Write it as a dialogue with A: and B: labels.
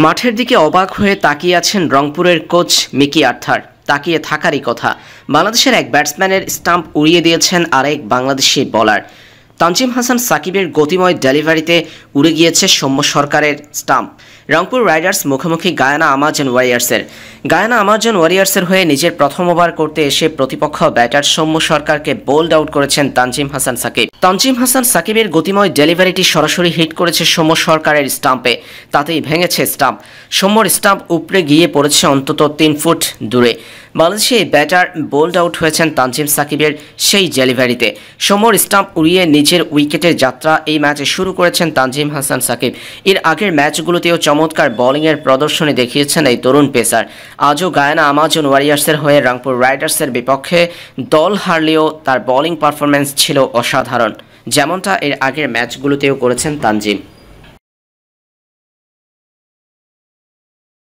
A: মাঠের দিকে অবাক হয়ে তাকিয়ে আছেন রংপুরের কোচ মিকি আর্থার। তাকিয়ে থাকারই কথা, বাংলাদেশের এক ব্যাটসম্যানের স্টাম্প উড়িয়ে দিয়েছেন আরেক বাংলাদেশি বোলার। তানজিম হাসান সাকিবের গতিময় ডেলিভারিতে উড়ে গিয়েছে সৌম্য সরকারের স্টাম্প। রংপুর রাইডার্স মুখোমুখি গায়ানা আমাজন ওয়ারিয়ার্সের। গায়ানা আমাজন ওয়ারিয়ার্সের হয়ে নিজের প্রথম ওভার করতে এসে প্রতিপক্ষ ব্যাটার সৌম্য সরকারকে বোল্ড আউট করেছেন তানজিম হাসান সাকিব। তানজিম হাসান সাকিবের গতিময় ডেলিভারিটি সরাসরি হিট করেছে সৌম্য সরকারের স্টাম্পে, তাতেই ভেঙেছে স্টাম্প। সৌম্যর স্টাম্প উপড়ে গিয়ে পড়েছে অন্তত 3 ফুট দূরে। বাংলাদেশি ব্যাটার বোল্ড আউট হয়েছেন তানজিম সাকিবের সেই ডেলিভারিতে। সৌম্যর স্টাম্প উড়িয়ে নিজের উইকেটের যাত্রা এই ম্যাচে শুরু করেছেন তানজিম হাসান সাকিব। এর আগের ম্যাচগুলোতেও চমৎকার বোলিংয়ের প্রদর্শনী দেখিয়েছেন এই তরুণ পেসার। আজও গায়ানা আমাজন ওয়ারিয়ার্সের হয়ে রংপুর রাইডার্সের বিপক্ষে দল হারলেও তার বোলিং পারফরম্যান্স ছিল অসাধারণ, যেমনটা এর আগের ম্যাচগুলোতেও করেছেন তানজিম।